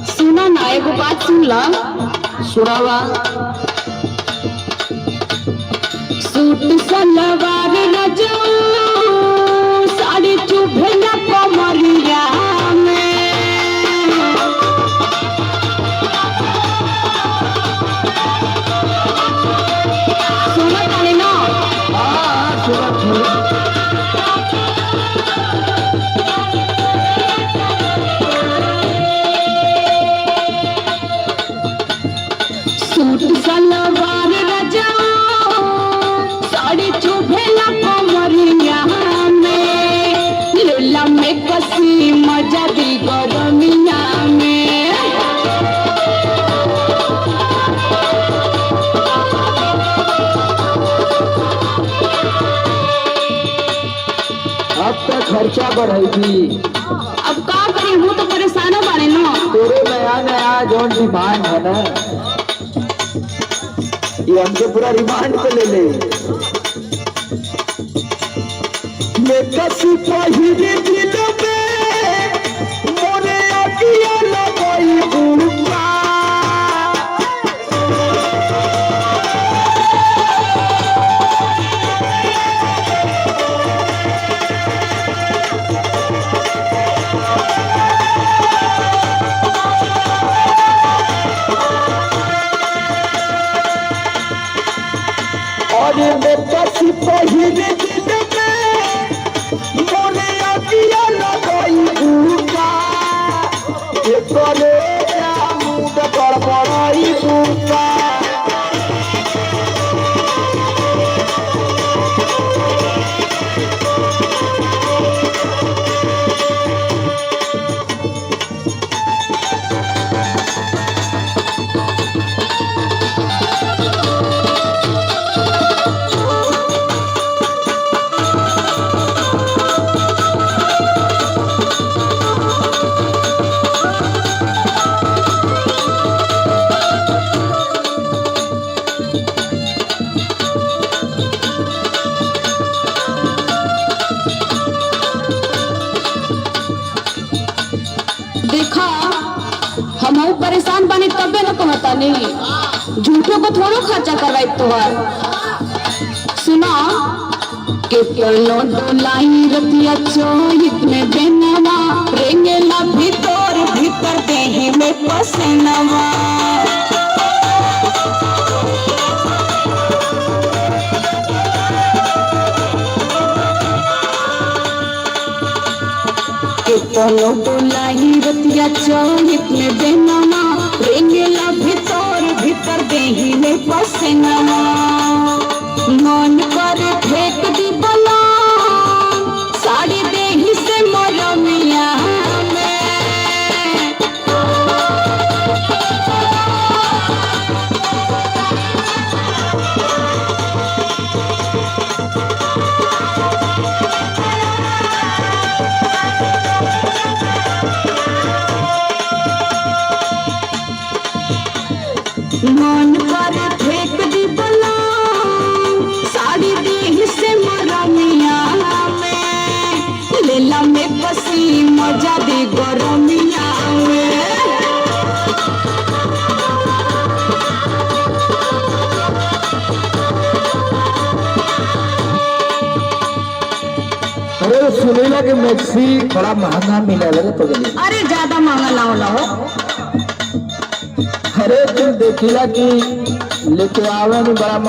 सुना ना, एगो बात सुन ला। सुनावा। सूट सलवार रजो साड़ी चुभेला कमरिया में। सुना तानी ना? हाँ सुना। सूट सलवार रजो साड़ी चुभेला कमरिया में। लेला में कसी मजा दी गरमिया में। अब तो खर्चा बढ़ेगी। अब का करी, हूँ तो परेशान बाड़े ना। तेरे नया नया जो डिमांड है ना, ये हमसे पूरा रिमांड पे ले ले। ये कसी पहिरे दिल में मोरे अकिया लगाई उड़का। और ये कसी पहिरे दिल में मोरे अकिया लगाई उड़का। ये करे मुंड गड़बड़ाई उड़का। देखा, हम परेशान बनी तबे न कहता नहीं। झूठों को थोड़ो खर्चा करवाई तोहर। सुना के चलो डोलाई रतिया चोहित में बेनवा। रेंगेला भीतर भीतर देही में पसनवा। चलो डोलाई रतिया चोहित में बेनवा। रेंगेला भीतर भीतर देही में पसनवा। मन कर फेंक दी बला साड़ी देही से मरमिया में। मन कर फेंक दी बला साड़ी देही से मरमिया में। लेला में कसी मजा दे गरमिया में। अरे सुनेला कि मैक्सी बड़ा महंगा मिला है तो गली। अरे ज्यादा महंगा ना हो। अरे तुम देखिला कि लेके आवे में बड़ा